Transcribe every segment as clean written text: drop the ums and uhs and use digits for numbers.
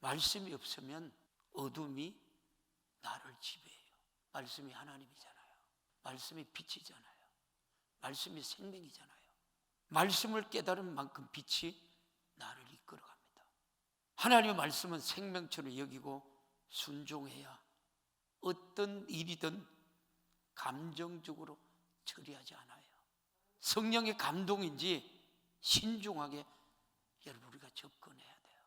말씀이 없으면 어둠이 나를 지배해요. 말씀이 하나님이잖아요. 말씀이 빛이잖아요. 말씀이 생명이잖아요. 말씀을 깨달은 만큼 빛이 나를 이끌어갑니다. 하나님의 말씀은 생명처럼 여기고 순종해야 어떤 일이든 감정적으로 처리하지 않아요. 성령의 감동인지 신중하게 여러분 우리가 접근해야 돼요.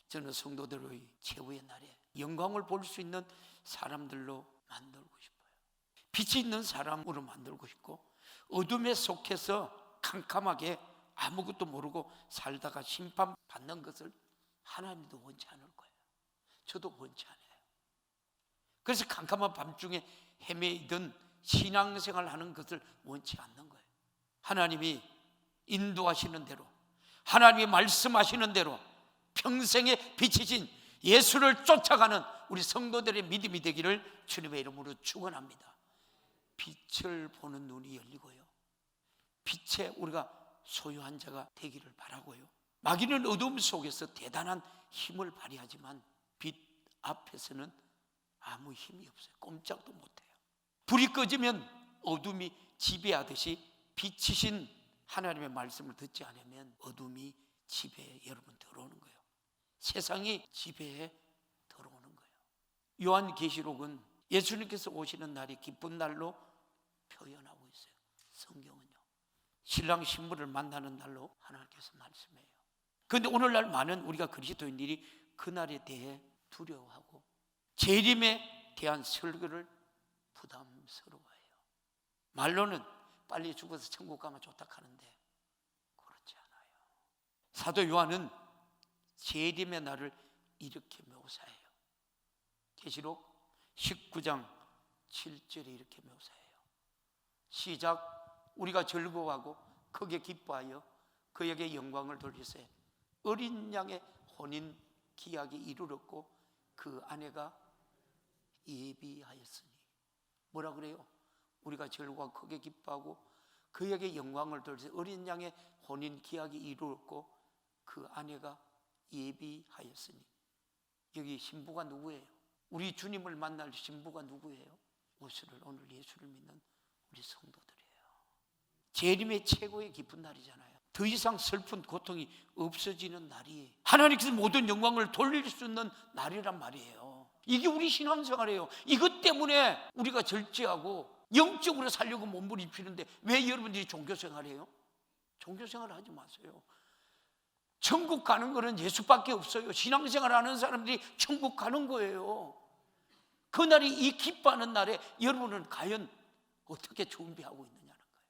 저는 성도들의 최후의 날에 영광을 볼 수 있는 사람들로 만들고 싶어요. 빛이 있는 사람으로 만들고 싶고, 어둠에 속해서 캄캄하게 아무것도 모르고 살다가 심판받는 것을 하나님도 원치 않을 거예요. 저도 원치 않아요. 그래서 캄캄한 밤중에 헤매이던 신앙생활 하는 것을 원치 않는 거예요. 하나님이 인도하시는 대로, 하나님이 말씀하시는 대로 평생에 비치신 예수를 쫓아가는 우리 성도들의 믿음이 되기를 주님의 이름으로 축원합니다. 빛을 보는 눈이 열리고요, 빛에 우리가 소유한 자가 되기를 바라고요. 마귀는 어둠 속에서 대단한 힘을 발휘하지만 빛 앞에서는 아무 힘이 없어요. 꼼짝도 못해요. 불이 꺼지면 어둠이 지배하듯이 빛이신 하나님의 말씀을 듣지 않으면 어둠이 지배에 여러분 들어오는 거예요. 세상이 지배에 들어오는 거예요. 요한계시록은 예수님께서 오시는 날이 기쁜 날로 표현하고 있어요. 성경은요, 신랑 신부를 만나는 날로 하나님께서 말씀해요. 그런데 오늘날 많은 우리가 그리스도인들이 그날에 대해 두려워하고 재림에 대한 설교를 부담스러워해요. 말로는 빨리 죽어서 천국 가면 좋다 하는데 그렇지 않아요. 사도 요한은 재림의 날을 이렇게 묘사해요. 계시록 19장 7절에 이렇게 묘사해요. 시작. 우리가 즐거워하고 크게 기뻐하여 그에게 영광을 돌리세. 어린 양의 혼인 기약이 이르렀고 그 아내가 예비하였으니. 뭐라 그래요? 우리가 즐거워하고 크게 기뻐하고 그에게 영광을 돌리세. 어린 양의 혼인 기약이 이르렀고 그 아내가 예비하였으니. 여기 신부가 누구예요? 우리 주님을 만날 신부가 누구예요? 오늘 예수를 믿는 우리 성도들이에요. 재림의 최고의 기쁜 날이잖아요. 더 이상 슬픈 고통이 없어지는 날이 하나님께서 모든 영광을 돌릴 수 있는 날이란 말이에요. 이게 우리 신앙생활이에요. 이것 때문에 우리가 절제하고 영적으로 살려고 몸부림치는데 왜 여러분들이 종교생활해요? 종교생활 하지 마세요. 천국 가는 거는 예수밖에 없어요. 신앙생활 하는 사람들이 천국 가는 거예요. 그날이 이 기뻐하는 날에 여러분은 과연 어떻게 준비하고 있느냐는 거예요.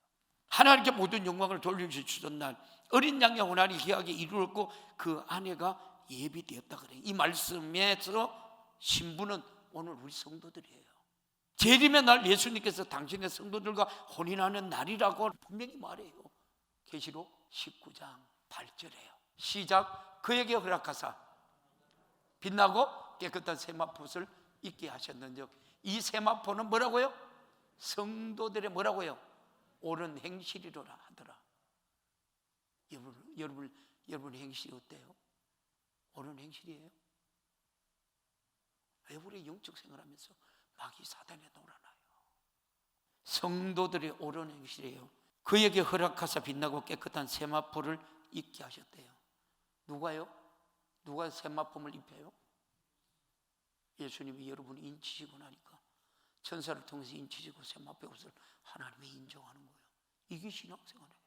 하나님께 모든 영광을 돌려주시던 날 어린 양의 혼인이 기약이 이루었고 그 아내가 예비되었다 그래요. 이 말씀에서 신부는 오늘 우리 성도들이에요. 재림의 날 예수님께서 당신의 성도들과 혼인하는 날이라고 분명히 말해요. 계시록 19장 8절에요. 시작. 그에게 허락하사 빛나고 깨끗한 세마포를 입게 하셨는즉. 이 세마포는 뭐라고요? 성도들의 뭐라고요? 옳은 행실이로라 하더라. 여러분 행실이 어때요? 옳은 행실이에요? 왜 우리 영적 생활하면서 마귀 사단에 놀아나요? 성도들의 옳은 행실이에요. 그에게 허락하사 빛나고 깨끗한 세마포를 입게 하셨대요. 누가요? 누가 세마포를 입혀요? 예수님이 여러분을 인치시고 나니까 천사를 통해서 인치시고 세마포의 옷을 하나님이 인정하는 거예요. 이게 신앙생활이에요.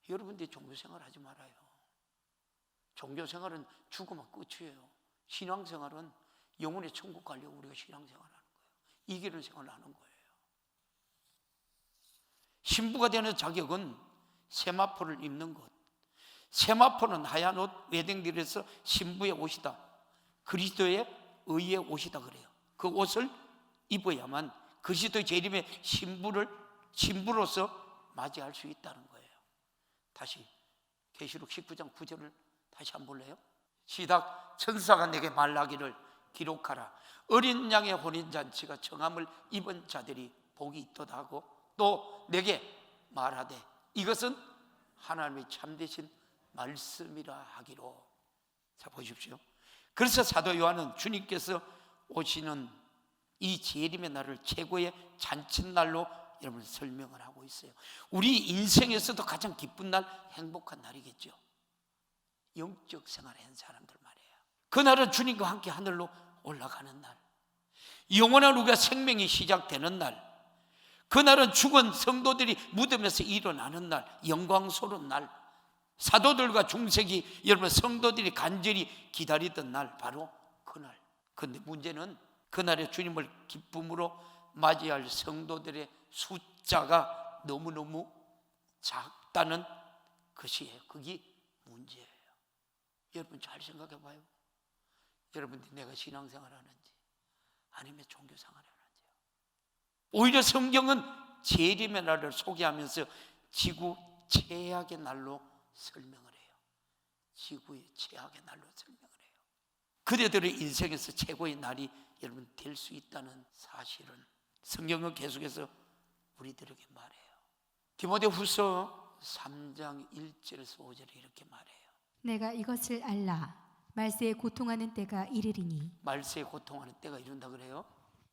여러분들이 종교생활 하지 말아요. 종교생활은 죽으면 끝이에요. 신앙생활은 영혼의 천국 가려고 우리가 신앙생활하는 거예요. 이기는 생활을 하는 거예요. 신부가 되는 자격은 세마포를 입는 것. 세마포는 하얀 옷, 웨딩드레스, 신부의 옷이다. 그리스도의 의의 옷이다 그래요. 그 옷을 입어야만 그리스도의 재림의 신부로서 맞이할 수 있다는 거예요. 다시 계시록 19장 9절을 다시 한번 볼래요? 시작. 천사가 내게 말하기를 기록하라. 어린 양의 혼인잔치가 청함을 입은 자들이 복이 있도다 하고 또 내게 말하되 이것은 하나님의 참되신 말씀이라 하기로. 자, 보십시오. 그래서 사도 요한은 주님께서 오시는 이 재림의 날을 최고의 잔칫날로 여러분 설명을 하고 있어요. 우리 인생에서도 가장 기쁜 날, 행복한 날이겠죠. 영적 생활을 한 사람들 말이에요. 그날은 주님과 함께 하늘로 올라가는 날, 영원한 우리가 생명이 시작되는 날, 그날은 죽은 성도들이 무덤에서 일어나는 날, 영광스러운 날, 사도들과 중세기 여러분 성도들이 간절히 기다리던 날, 바로 그날. 그런데 문제는 그날에 주님을 기쁨으로 맞이할 성도들의 숫자가 너무너무 작다는 것이에요. 그게 문제예요. 여러분 잘 생각해 봐요. 여러분들이 내가 신앙생활 하는지 아니면 종교생활 하는지요. 오히려 성경은 재림의 날을 소개하면서 지구 최악의 날로 설명을 해요. 지구의 최악의 날로 설명을 해요. 그대들의 인생에서 최고의 날이 여러분 될 수 있다는 사실은 성경은 계속해서 우리들에게 말해요. 디모데후서 3장 1절에서 5절에 이렇게 말해요. 내가 이것을 알라. 말세에 고통하는 때가 이르리니. 말세에 고통하는 때가 이른다 그래요.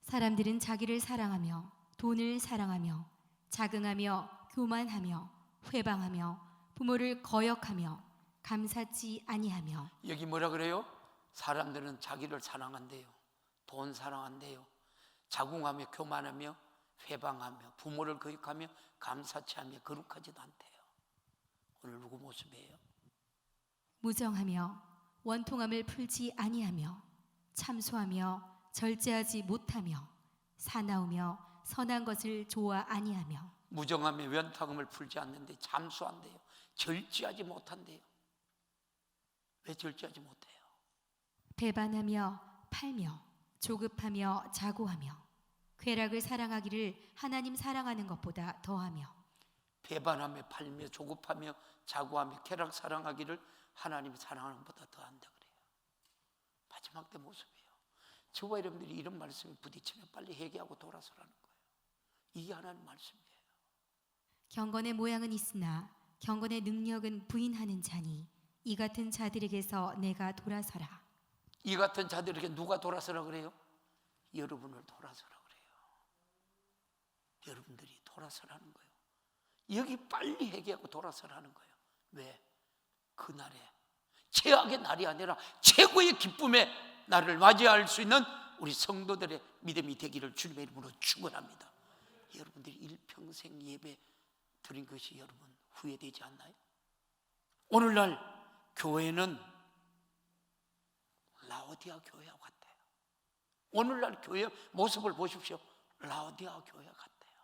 사람들은 자기를 사랑하며 돈을 사랑하며 자긍하며 교만하며 회방하며 부모를 거역하며 감사치 아니하며. 여기 뭐라 그래요? 사람들은 자기를 사랑한대요. 돈 사랑한대요. 자궁하며 교만하며 회방하며 부모를 거역하며 감사치 않으며 거룩하지도 않대요. 오늘 누구 모습이에요? 무정하며 원통함을 풀지 아니하며 참소하며 절제하지 못하며 사나우며 선한 것을 좋아 아니하며. 무정하며 원통함을 풀지 않는데 참소한대요. 절제하지 못한대요. 왜 절제하지 못해요? 배반하며 팔며 조급하며 자고하며 쾌락을 사랑하기를 하나님 사랑하는 것보다 더하며. 배반하며 팔며 조급하며 자고하며 쾌락 사랑하기를 하나님 사랑하는 것보다 더한다 그래요. 마지막 때 모습이에요. 저와 여러분들이 이런 말씀에 부딪히면 빨리 회개하고 돌아서라는 거예요. 이게 하나님 말씀이에요. 경건의 모양은 있으나 경건의 능력은 부인하는 자니 이 같은 자들에게서 내가 돌아서라. 이 같은 자들에게 누가 돌아서라 그래요? 여러분을 돌아서라 그래요. 여러분들이 돌아서라는 거예요. 여기 빨리 회개하고 돌아서라는 거예요. 왜? 그날에 최악의 날이 아니라 최고의 기쁨의 날을 맞이할 수 있는 우리 성도들의 믿음이 되기를 주님의 이름으로 축원합니다. 여러분들이 일평생 예배 드린 것이 여러분 후회되지 않나요? 오늘날 교회는 라오디아 교회와 같아요. 오늘날 교회 모습을 보십시오. 라오디아 교회 같아요.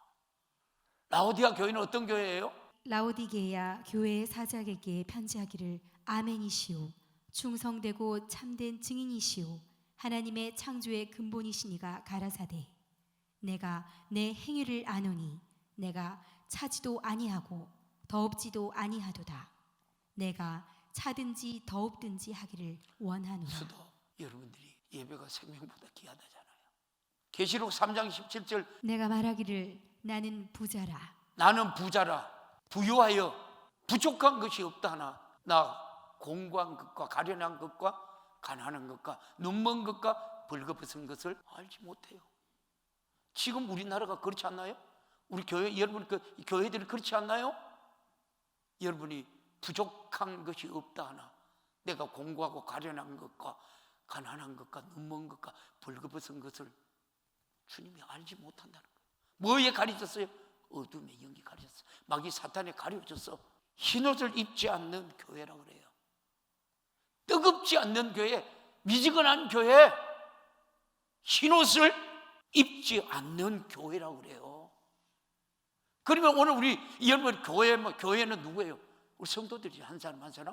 라오디아 교회는 어떤 교회예요? 라오디게아 교회의 사자에게 편지하기를 아멘이시오 충성되고 참된 증인이시오 하나님의 창조의 근본이시니가 가라사대 내가 내 행위를 아노니 내가 차지도 아니하고 더웁지도 아니하도다 내가 차든지 더웁든지 하기를 원하노라. 수도 여러분들이 예배가 생명보다 귀하다잖아요. 계시록 3장 17절 내가 말하기를 나는 부자라. 나는 부자라. 부유하여 부족한 것이 없다 하나 나 공고한 것과 가련한 것과 가난한 것과 눈먼 것과 벌거벗은 것을 알지 못해요. 지금 우리나라가 그렇지 않나요? 우리 교회 여러분 그 교회들이 그렇지 않나요? 여러분이 부족한 것이 없다 하나 내가 공고하고 가련한 것과 가난한 것과 눈먼 것과 벌거벗은 것을 주님이 알지 못한다는 거예요. 뭐에 가려졌어요? 어둠의 영이 가려졌어. 마귀 사탄에 가려졌어. 흰옷을 입지 않는 교회라고 그래요. 뜨겁지 않는 교회, 미지근한 교회, 흰옷을 입지 않는 교회라고 그래요. 그러면 오늘 우리 여러분 교회는 누구예요? 우리 성도들이 한 사람 한 사람?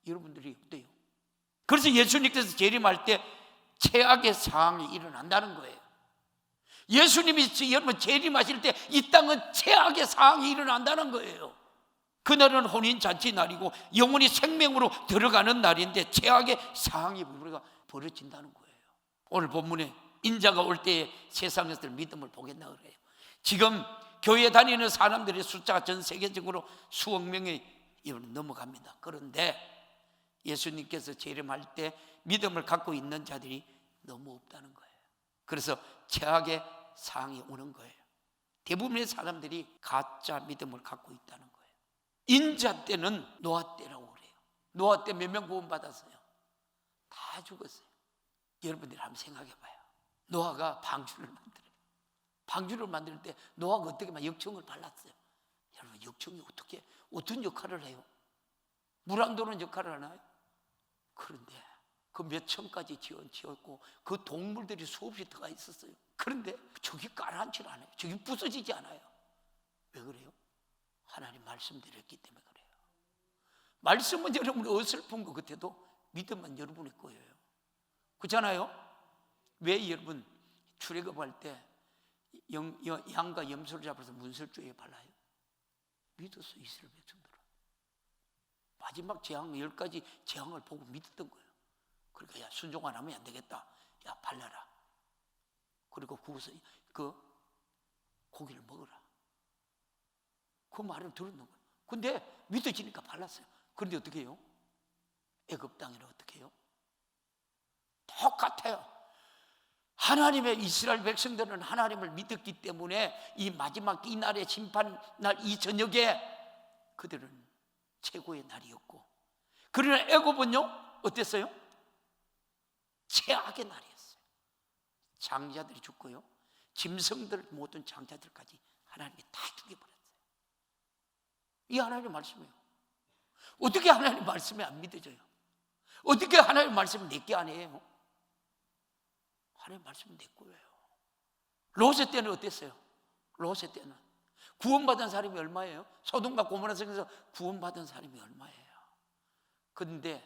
여러분들이 어때요? 그래서 예수님께서 재림할 때 최악의 상황이 일어난다는 거예요. 예수님이 여러분 재림하실 때 이 땅은 최악의 상황이 일어난다는 거예요. 그날은 혼인잔치 날이고 영원히 생명으로 들어가는 날인데 최악의 상황이 우리가 벌어진다는 거예요. 오늘 본문에 인자가 올 때에 세상에서 믿음을 보겠다 그래요. 지금 교회 다니는 사람들의 숫자가 전 세계적으로 수억 명이 넘어갑니다. 그런데 예수님께서 재림할 때 믿음을 갖고 있는 자들이 너무 없다는 거예요. 그래서 최악의 상황이 오는 거예요. 대부분의 사람들이 가짜 믿음을 갖고 있다는 거예요. 인자 때는 노아 때라고 그래요. 노아 때 몇 명 구원받았어요? 다 죽었어요. 여러분들이 한번 생각해 봐요. 노아가 방주를 만들어요. 방주를 만들 때 노아가 어떻게 막 역청을 발랐어요. 여러분, 역청이 어떻게 어떤 역할을 해요? 물 안 도는 역할을 하나요? 그런데 그 몇 층까지 지었고 그 동물들이 수없이 들어가 있었어요. 그런데 저기 가라앉질 않아요. 저기 부서지지 않아요. 왜 그래요? 하나님 말씀드렸기 때문에 그래요. 말씀은 여러분 어설픈 것 같아도 믿음은 여러분의 거예요. 그렇잖아요? 왜 여러분 출애굽할 때 양과 염소를 잡아서 문설주에 발라요? 믿었어. 이스라엘 백성들은 마지막 재앙 10가지 재앙을 보고 믿었던 거예요. 그러니까 야, 순종 안 하면 안 되겠다. 야, 발라라. 그리고 구워서 그 고기를 먹어라. 그 말을 들었는 거예요. 근데 믿어지니까 발랐어요. 그런데 어떻게 해요? 애굽 땅에는 어떻게 해요? 똑같아요. 하나님의 이스라엘 백성들은 하나님을 믿었기 때문에 이 마지막 이 날의 심판날 이 저녁에 그들은 최고의 날이었고, 그러나 애굽은요 어땠어요? 최악의 날이었어요. 장자들이 죽고요, 짐승들 모든 장자들까지 하나님이 다 죽여버렸어요. 이 하나님의 말씀이에요. 어떻게 하나님 말씀이 안 믿어져요? 어떻게 하나님 말씀이 내게 아니에요? 하나님 말씀은 내 거예요. 롯의 때는 어땠어요? 롯의 때는 구원받은 사람이 얼마예요? 소돔과 고모라 성에서 구원받은 사람이 얼마예요? 그런데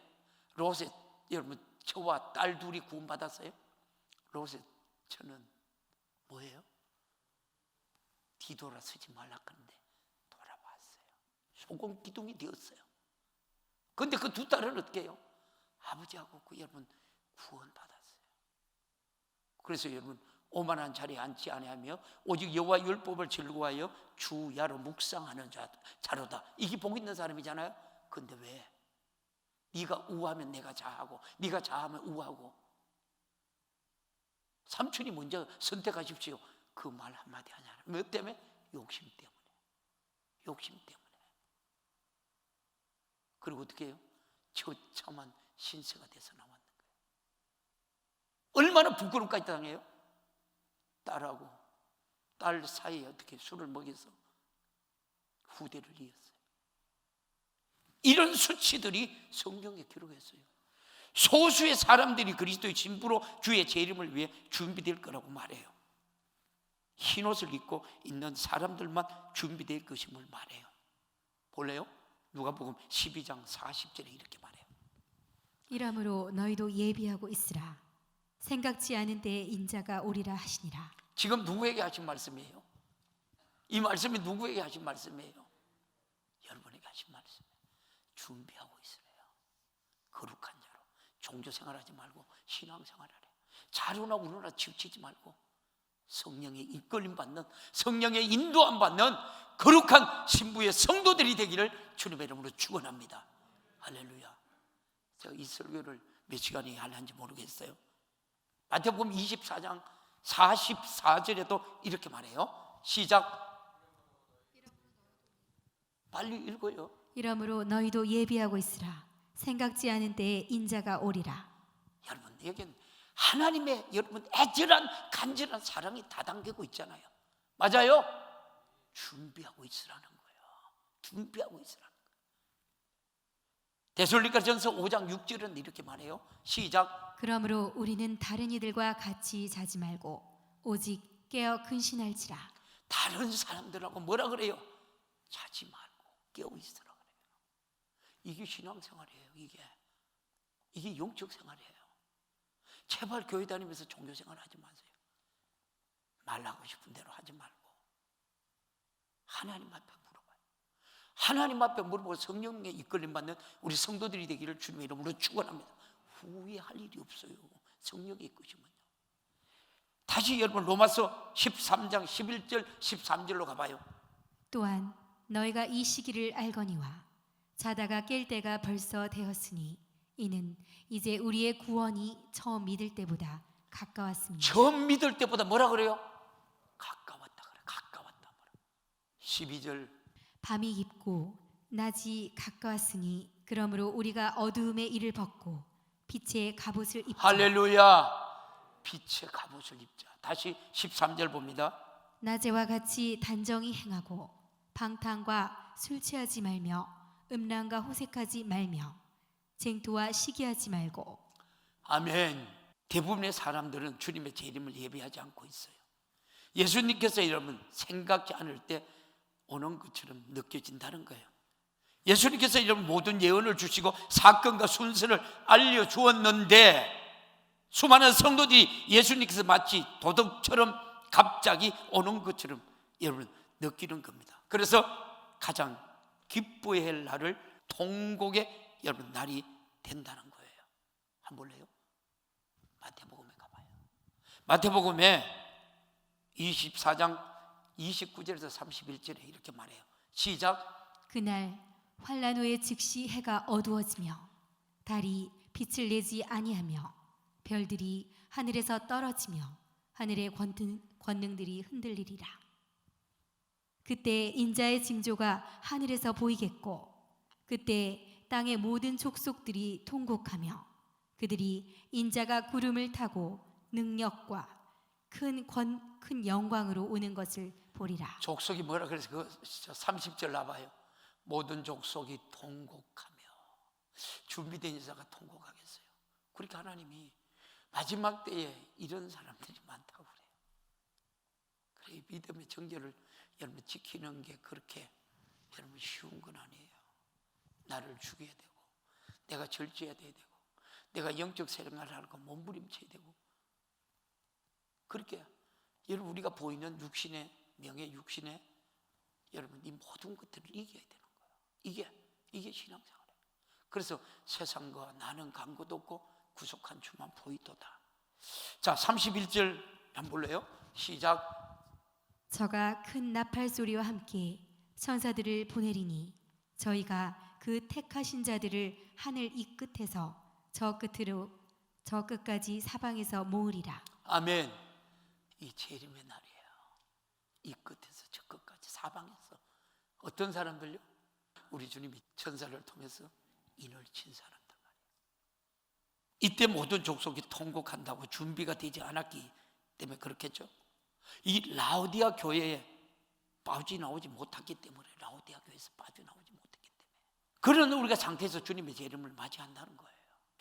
롯의 여러분 저와 딸 둘이 구원받았어요? 롯의 저는 뭐예요? 뒤돌아서지 말라 그런데 돌아봤어요. 소금 기둥이 되었어요. 그런데 그 두 딸은 어떻게 해요? 아버지하고 그 여러분 구원받았어요. 그래서 여러분 오만한 자리에 앉지 아니하며 오직 여호와 율법을 즐거워하여 주야로 묵상하는 자로다. 이게 복 있는 사람이잖아요. 근데 왜? 네가 우하면 내가 자하고 네가 자하면 우하고. 삼촌이 먼저 선택하십시오. 그 말 한마디 하냐. 몇 때문에? 욕심 때문에. 욕심 때문에. 그리고 어떻게 해요? 처참한 신세가 돼서 나왔는 거예요. 얼마나 부끄러움까지 당해요? 딸하고 딸 사이에 어떻게 술을 먹여서 후대를 이었어요. 이런 수치들이 성경에 기록했어요. 소수의 사람들이 그리스도의 신부로 주의 재림을 위해 준비될 거라고 말해요. 흰옷을 입고 있는 사람들만 준비될 것임을 말해요. 볼래요? 누가복음 12장 40절에 이렇게 말해요. 이러므로 너희도 예비하고 있으라. 생각지 않은 때에 인자가 오리라 하시니라. 지금 누구에게 하신 말씀이에요? 이 말씀이 누구에게 하신 말씀이에요? 여러분에게 하신 말씀이에요. 준비하고 있으래요. 거룩한 자로 종교생활하지 말고 신앙생활하래. 자료나 우러나 치우치지 말고 성령의 이끌림 받는, 성령의 인도함 받는 거룩한 신부의 성도들이 되기를 주님의 이름으로 축원합니다. 할렐루야. 제가 이 설교를 몇 시간이 할는지 모르겠어요. 마태복음 24장 44절에도 이렇게 말해요. 시작. 빨리 읽어요. 이러므로 너희도 예비하고 있으라. 생각지 않은 때에 인자가 오리라. 여러분, 여기는 하나님의 여러분 애절한 간절한 사랑이 다 담기고 있잖아요. 맞아요? 준비하고 있으라는 거예요. 준비하고 있으라는 거예요. 데살로니가전서 5장 6절은 이렇게 말해요. 시작. 그러므로 우리는 다른 이들과 같이 자지 말고 오직 깨어 근신할지라. 다른 사람들하고 뭐라 그래요? 자지 말고 깨어 있으라 그래요. 이게 신앙생활이에요. 이게 영적 생활이에요. 제발 교회 다니면서 종교생활 하지 마세요. 말하고 싶은 대로 하지 말고 하나님 앞에 물어봐요. 하나님 앞에 물어보고 성령의 이끌림 받는 우리 성도들이 되기를 주님의 이름으로 축원합니다. 후회할 일이 없어요. 성령의 이끄시면요. 다시 여러분 로마서 13장 11절 13절로 가봐요. 또한 너희가 이 시기를 알거니와 자다가 깰 때가 벌써 되었으니 이는 이제 우리의 구원이 처음 믿을 때보다 가까웠습니다. 처음 믿을 때보다 뭐라 그래요? 가까웠다 그래. 가까웠다. 12절 밤이 깊고 낮이 가까웠으니 그러므로 우리가 어두움의 일을 벗고 빛의 갑옷을 입자. 할렐루야. 빛의 갑옷을 입자. 다시 13절 봅니다. 낮에와 같이 단정히 행하고 방탕과 술 취하지 말며 음란과 호색하지 말며 쟁토와 시기하지 말고. 아멘. 대부분의 사람들은 주님의 재림을 예배하지 않고 있어요. 예수님께서 여러분 생각지 않을 때 오는 것처럼 느껴진다는 거예요. 예수님께서 여러분 모든 예언을 주시고 사건과 순서를 알려주었는데 수많은 성도들이 예수님께서 마치 도둑처럼 갑자기 오는 것처럼 여러분 느끼는 겁니다. 그래서 가장 기뻐해야 할 날을 통곡의 여러분 날이 된다는 거예요. 한번 볼래요? 마태복음에 가봐요. 마태복음에 24장 29절에서 31절에 이렇게 말해요. 시작. 그날 환란 후에 즉시 해가 어두워지며 달이 빛을 내지 아니하며 별들이 하늘에서 떨어지며 하늘의 권능들이 흔들리리라. 그때 인자의 징조가 하늘에서 보이겠고 그때 땅의 모든 족속들이 통곡하며 그들이 인자가 구름을 타고 능력과 큰 영광으로 오는 것을 보리라. 족속이 뭐라 그래서 그 30절 나봐요. 모든 족속이 통곡하며. 준비된 인자가 통곡하겠어요. 그러니까 하나님이 마지막 때에 이런 사람들이 많다고 그래요. 그래, 믿음의 정결을 여러분 지키는 게 그렇게 여러분 쉬운 건 아니에요. 나를 죽여야 되고 내가 절제해야 되고 내가 영적 생활을 하고 몸부림쳐야 되고 그렇게 여러분 우리가 보이는 육신의 명예, 육신의 여러분 이 모든 것들을 이겨야 되는 거예요. 이게 신앙생활이에요. 그래서 세상과 나는 간것도 없고 구속한 주만 보이도다. 자, 31절 한번 볼래요? 시작. 저가 큰 나팔 소리와 함께 천사들을 보내리니 저희가 그 택하신 자들을 하늘 이 끝에서 저 끝으로 저 끝까지 사방에서 모으리라. 아멘. 이 재림의 날이에요. 이 끝에서 저 끝까지 사방에서 어떤 사람들요? 우리 주님이 천사를 통해서 인을 친 사람들 말이에요. 이때 모든 족속이 통곡한다고 준비가 되지 않았기 때문에 그렇겠죠. 이 라오디아 교회에 빠져나오지 못했기 때문에 라오디아 교회에서 빠져나오지 못했기 때문에 그런 우리가 상태에서 주님의 재림을 맞이한다는 거예요.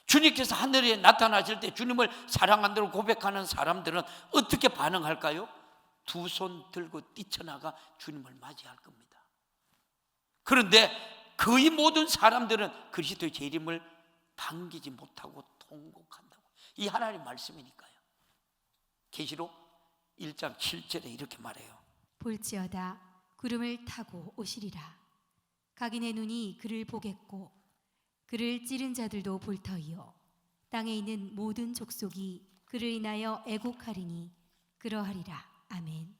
주님께서 하늘에 나타나실 때 주님을 사랑한다고 고백하는 사람들은 어떻게 반응할까요? 두 손 들고 뛰쳐나가 주님을 맞이할 겁니다. 그런데 거의 모든 사람들은 그리스도의 재림을 반기지 못하고 통곡한다고. 이 하나님 말씀이니까요. 계시록 1장 7절에 이렇게 말해요. 볼지어다 구름을 타고 오시리라. 각인의 눈이 그를 보겠고 그를 찌른 자들도 볼 터이요 땅에 있는 모든 족속이 그를 인하여 애곡하리니 그러하리라. 아멘.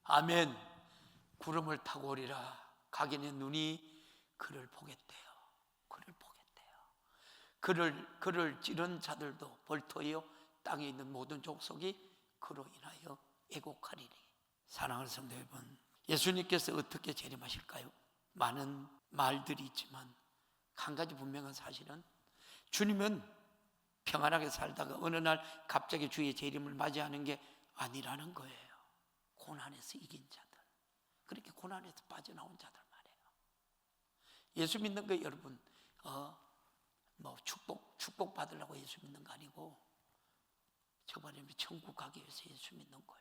아멘. 구름을 타고 오리라. 각인의 눈이 그를 보겠대요. 그를 보겠대요. 그를 찌른 자들도 볼 터이요 땅에 있는 모든 족속이 그로 인하여 애곡하리니. 사랑하는 성도 여러분, 예수님께서 어떻게 재림하실까요? 많은 말들이 있지만 한 가지 분명한 사실은 주님은 평안하게 살다가 어느 날 갑자기 주의 재림을 맞이하는 게 아니라는 거예요. 고난에서 이긴 자들, 그렇게 고난에서 빠져나온 자들 말이에요. 예수 믿는 거 여러분 축복 받으려고 예수 믿는 거 아니고 저번에 천국 가기 위해서 예수 믿는 거예요.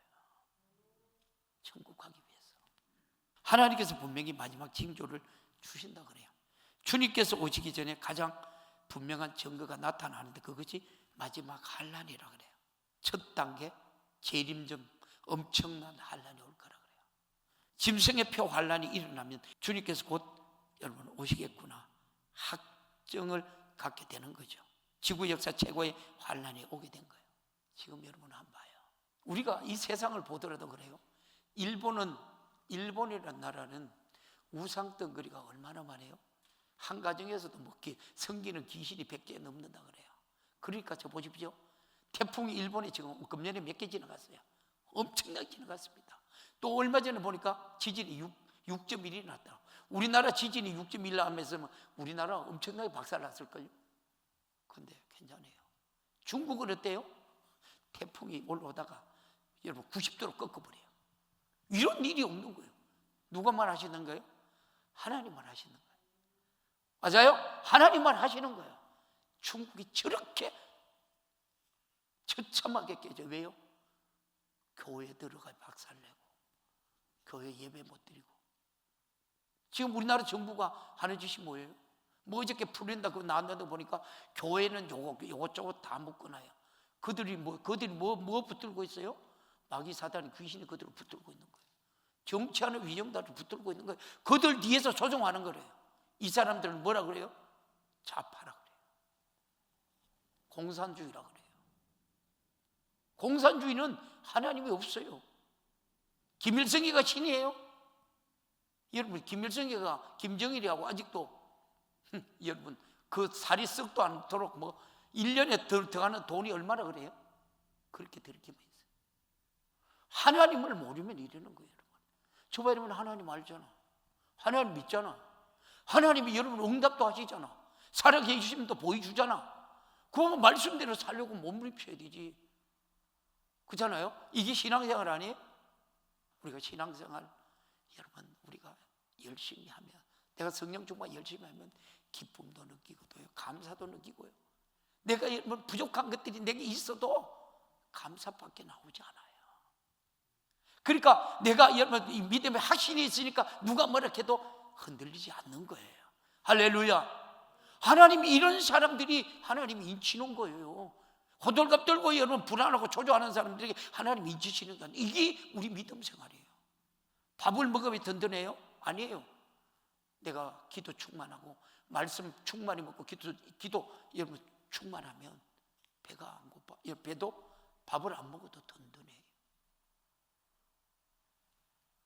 천국 가기 위해서. 하나님께서 분명히 마지막 징조를 주신다 그래요. 주님께서 오시기 전에 가장 분명한 증거가 나타나는데 그것이 마지막 환란이라 그래요. 첫 단계 재림전 엄청난 환란이 올 거라 그래요. 짐승의 표 환란이 일어나면 주님께서 곧 여러분 오시겠구나 확정을 갖게 되는 거죠. 지구 역사 최고의 환란이 오게 된 거예요. 지금 여러분 한번 봐요. 우리가 이 세상을 보더라도 그래요. 일본이라는 나라는 우상 덩어리가 얼마나 많아요? 한 가정에서도 뭐 성기는 귀신이 100개 넘는다 그래요. 그러니까 저 보십시오. 태풍이 일본에 지금 금년에 몇 개 지나갔어요. 엄청나게 지나갔습니다. 또 얼마 전에 보니까 지진이 6.1이 났다. 우리나라 지진이 6.1 나면서 우리나라 엄청나게 박살났을걸요. 근데 괜찮아요. 중국은 어때요? 태풍이 올라오다가 여러분 90도로 꺾어버려요. 이런 일이 없는 거예요. 누가 말하시는 거예요? 하나님만 하시는 거예요. 맞아요? 하나님만 하시는 거예요. 중국이 저렇게 처참하게 깨져. 왜요? 교회에 들어가 박살내고 교회 예배 못 드리고. 지금 우리나라 정부가 하는 짓이 뭐예요? 뭐 어저께 풀린다 그거 나왔는데 보니까 교회는 요것저것 다 묶어놔요. 그들이 뭐 붙들고 있어요? 마귀 사단이 귀신이 그들을 붙들고 있는 거예요. 정치하는 위정자를 붙들고 있는 거예요. 그들 뒤에서 조종하는 거래요. 이 사람들은 뭐라 그래요? 좌파라 그래요. 공산주의라 그래요. 공산주의는 하나님이 없어요. 김일성이가 신이에요? 여러분, 김일성이가 김정일이하고 아직도 여러분 그 살이 썩도 않도록 뭐 1년에 들어가는 돈이 얼마나 그래요? 그렇게 들기만 있어요. 하나님을 모르면 이러는 거예요. 여러분. 저봐 여러분, 하나님 알잖아. 하나님 믿잖아. 하나님이 여러분 응답도 하시잖아. 살아계시면도 보여주잖아. 그 말씀대로 살려고 몸부림쳐야 되지. 그렇잖아요? 이게 신앙생활 아니에요? 우리가 신앙생활 여러분 우리가 열심히 하면, 내가 성령 충만 열심히 하면 기쁨도 느끼고요, 감사도 느끼고요. 내가 여러분 부족한 것들이 내게 있어도 감사밖에 나오지 않아요. 그러니까 내가 여러분 이 믿음에 확신이 있으니까 누가 뭐라 해도 흔들리지 않는 거예요. 할렐루야. 하나님이 이런 사람들이 하나님이 인치는 거예요. 호들갑 떨고 여러분 불안하고 초조하는 사람들에게 하나님이 인치시는 거예요. 이게 우리 믿음 생활이에요. 밥을 먹으면 든든해요? 아니에요. 내가 기도 충만하고 말씀 충만히 먹고 기도 여러분 충만하면 배가 안 고파. 배도 밥을 안 먹어도 든든해요.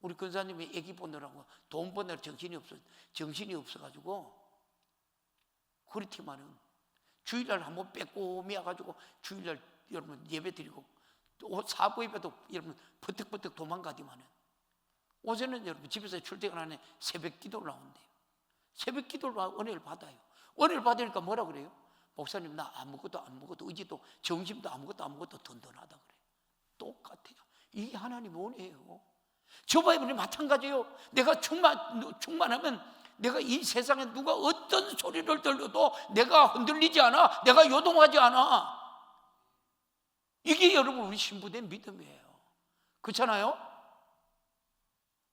우리 권사님이 애기 보느라고 돈 버느라 정신이 없어가지고 그렇지만은 주일날 한번 빼꼼히 와가지고 주일날 여러분 예배 드리고 또 사부 예배도 여러분 버뜩버뜩 도망가디만은 어제는 여러분 집에서 출퇴근하는 새벽 기도를 나온대요. 새벽 기도를 은혜를 받아요. 은혜를 받으니까 뭐라 그래요? 목사님 나 아무것도 안 먹어도 의지도 정신도 아무것도 든든하다 그래요. 똑같아요. 이게 하나님의 은혜예요. 저와 이번에 마찬가지예요. 내가 충만하면 내가 이 세상에 누가 어떤 소리를 들어도 내가 흔들리지 않아. 내가 요동하지 않아. 이게 여러분 우리 신부된 믿음이에요. 그렇잖아요?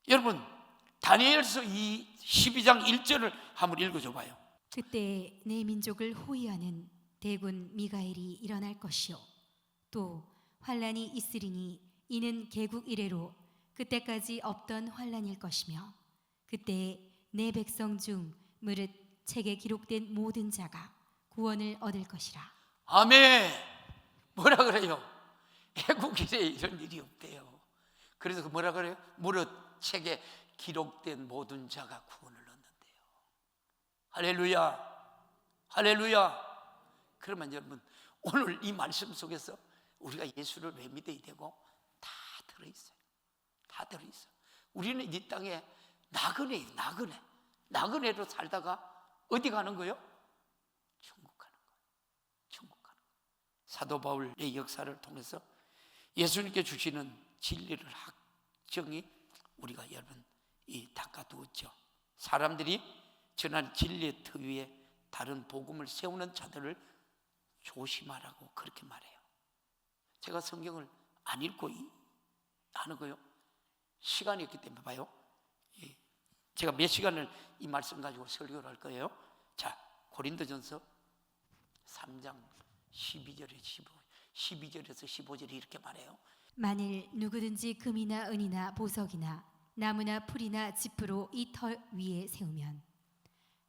여러분 다니엘서 12장 1절을 한번 읽어줘 봐요. 그때 내 민족을 호위하는 대군 미가엘이 일어날 것이요 또 환란이 있으리니 이는 개국 이래로 그때까지 없던 환란일 것이며 그때 내 백성 중 무릇 책에 기록된 모든 자가 구원을 얻을 것이라. 아멘. 뭐라 그래요? 애국일에 이런 일이 없대요. 그래서 뭐라 그래요? 무릇 책에 기록된 모든 자가 구원을 얻는데요. 할렐루야. 할렐루야. 그러면 여러분 오늘 이 말씀 속에서 우리가 예수를 왜 믿어야 되고 다 들어있어요. 다 들어있어요. 우리는 이 땅에 나그네예요. 나그네로 살다가 어디 가는 거예요? 천국 가는 거예요. 천국 가는 거예요. 사도 바울의 역사를 통해서 예수님께 주시는 진리를 확정히 우리가 여러분 닦아두었죠. 사람들이 전한 진리의 터 위에 다른 복음을 세우는 자들을 조심하라고 그렇게 말해요. 제가 성경을 안 읽고 하는 거요. 시간이 없기 때문에 봐요. 제가 몇 시간을 이 말씀 가지고 설교를 할 거예요. 자, 고린도전서 3장 12절에서 15절이 이렇게 말해요. 만일 누구든지 금이나 은이나 보석이나 나무나 풀이나 지프로 이 터 위에 세우면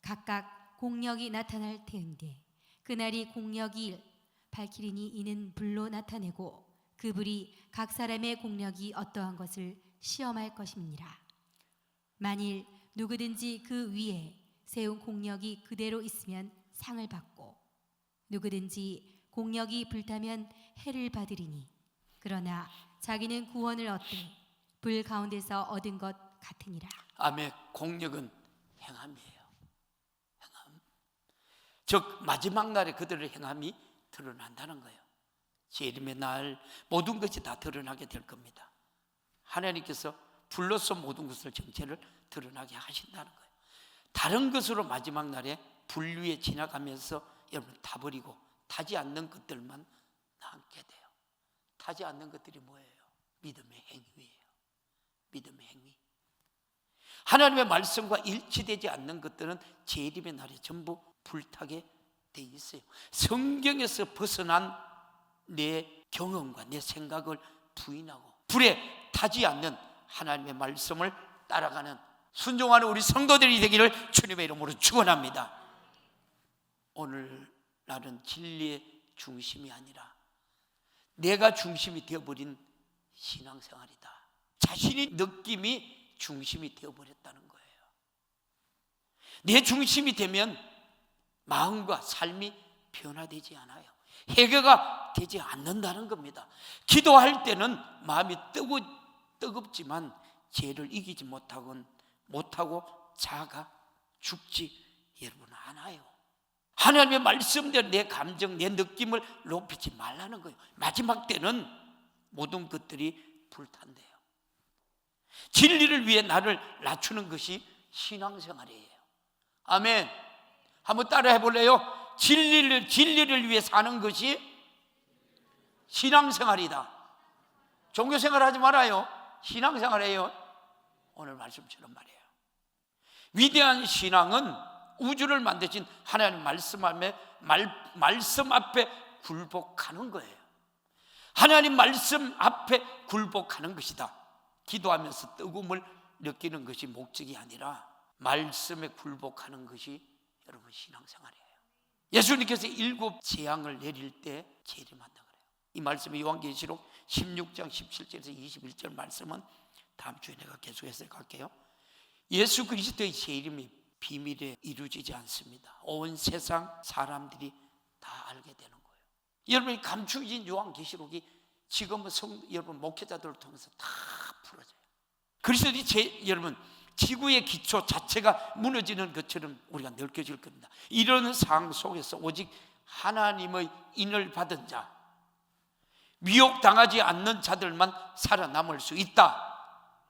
각각 공력이 나타날 터인데 그날이 공력이 밝히리니 이는 불로 나타내고 그 불이 각 사람의 공력이 어떠한 것을 시험할 것입니다. 만일 누구든지 그 위에 세운 공력이 그대로 있으면 상을 받고 누구든지 공력이 불타면 해를 받으리니 그러나 자기는 구원을 얻되 불 가운데서 얻은 것 같으니라. 아멘. 공력은 행함이에요. 행함. 즉 마지막 날에 그들의 행함이 드러난다는 거예요. 재림의 날 모든 것이 다 드러나게 될 겁니다. 하나님께서 불로서 모든 것을 정체를 드러나게 하신다는 거예요. 다른 것으로 마지막 날에 불 위에 지나가면서 여러분 타버리고 타지 않는 것들만 남게 돼요. 타지 않는 것들이 뭐예요? 믿음의 행위예요. 믿음의 행위. 하나님의 말씀과 일치되지 않는 것들은 재림의 날에 전부 불타게 돼 있어요. 성경에서 벗어난 내 경험과 내 생각을 부인하고 불에 타지 않는 하나님의 말씀을 따라가는 순종하는 우리 성도들이 되기를 주님의 이름으로 축원합니다. 오늘 나는 진리의 중심이 아니라 내가 중심이 되어버린 신앙생활이다. 자신의 느낌이 중심이 되어버렸다는 거예요. 내 중심이 되면 마음과 삶이 변화되지 않아요. 해결가 되지 않는다는 겁니다. 기도할 때는 마음이 뜨겁지만 죄를 이기지 못하고 자가 죽지 여러분 않아요. 하나님의 말씀대로 내 감정, 내 느낌을 높이지 말라는 거예요. 마지막 때는 모든 것들이 불탄대요. 진리를 위해 나를 낮추는 것이 신앙생활이에요. 아멘. 한번 따라 해볼래요? 진리를 위해 사는 것이 신앙생활이다. 종교생활 하지 말아요. 신앙생활이에요. 오늘 말씀처럼 말이에요. 위대한 신앙은 우주를 만드신 하나님 말씀 앞에 굴복하는 거예요. 하나님 말씀 앞에 굴복하는 것이다. 기도하면서 뜨거움을 느끼는 것이 목적이 아니라 말씀에 굴복하는 것이 여러분 신앙생활이에요. 예수님께서 7 재앙을 내릴 때 재림한다 그래요. 이 말씀이 요한계시록 16장 17절에서 21절 말씀은 다음 주에 내가 계속해서 갈게요. 예수 그리스도의 재림이 비밀에 이루어지지 않습니다. 온 세상 사람들이 다 알게 되는 거예요. 여러분이 감추어진 요한계시록이 지금은 여러분 목회자들을 통해서 다 풀어져요. 그리스도의 여러분 지구의 기초 자체가 무너지는 것처럼 우리가 느껴질 겁니다. 이런 상황 속에서 오직 하나님의 인을 받은 자, 미혹당하지 않는 자들만 살아남을 수 있다.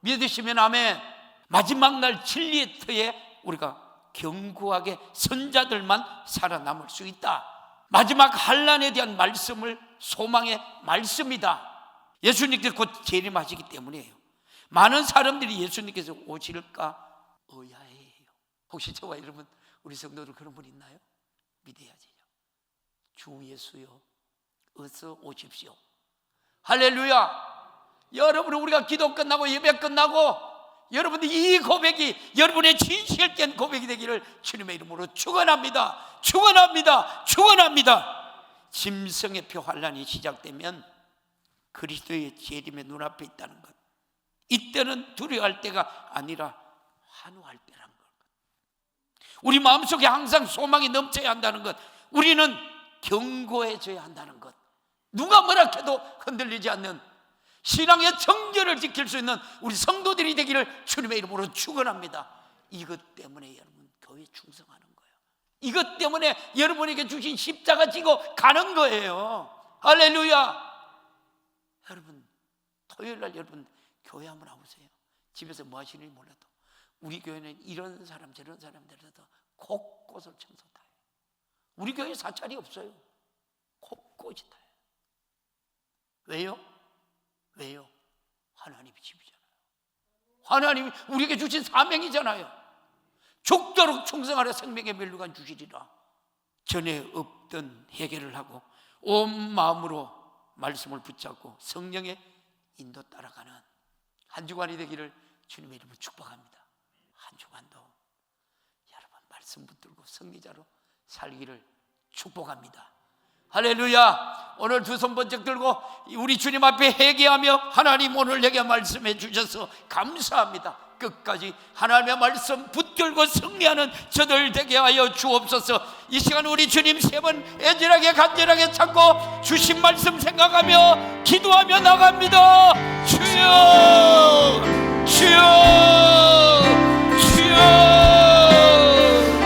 믿으시면 아멘. 마지막 날 진리의 터에 우리가 견고하게 선자들만 살아남을 수 있다. 마지막 환난에 대한 말씀을 소망의 말씀이다. 예수님께서 곧 재림하시기 때문이에요. 많은 사람들이 예수님께서 오실까 의아해해요. 혹시 저와 여러분 우리 성도들 그런 분 있나요? 믿어야지요. 주 예수여 어서 오십시오. 할렐루야. 여러분 우리가 기도 끝나고 예배 끝나고 여러분들 이 고백이 여러분의 진실된 고백이 되기를 주님의 이름으로 축원합니다. 축원합니다. 축원합니다. 짐승의 표 환란이 시작되면 그리스도의 재림의 눈앞에 있다는 것, 이때는 두려워할 때가 아니라 환호할 때라는 것. 우리 마음속에 항상 소망이 넘쳐야 한다는 것, 우리는 견고해져야 한다는 것, 누가 뭐라 해도 흔들리지 않는 신앙의 정절을 지킬 수 있는 우리 성도들이 되기를 주님의 이름으로 축원합니다. 이것 때문에 여러분 교회에 충성하는 거예요. 이것 때문에 여러분에게 주신 십자가 지고 가는 거예요. 할렐루야. 여러분 토요일날 여러분 교회 한번 와보세요. 집에서 뭐 하시는지 몰라도 우리 교회는 이런 사람 저런 사람들에도 곳곳을 청소 다 해요. 우리 교회 사찰이 없어요. 곳곳이 다 해요. 왜요? 왜요? 하나님이 집이잖아요. 하나님이 우리에게 주신 사명이잖아요. 죽도록 충성하려 생명의 멸류관 주시리라. 전에 없던 해결을 하고 온 마음으로 말씀을 붙잡고 성령의 인도 따라가는 한 주간이 되기를 주님의 이름으로 축복합니다. 한 주간도 여러분 말씀 붙들고 승리자로 살기를 축복합니다. 할렐루야. 오늘 두 손 번쩍 들고 우리 주님 앞에 회개하며 하나님 오늘 내게 말씀해 주셔서 감사합니다. 끝까지 하나님의 말씀 붙들고 승리하는 저들 되게 하여 주옵소서. 이 시간 우리 주님 세 번 애절하게 간절하게 찾고 주신 말씀 생각하며 기도하며 나갑니다. 주여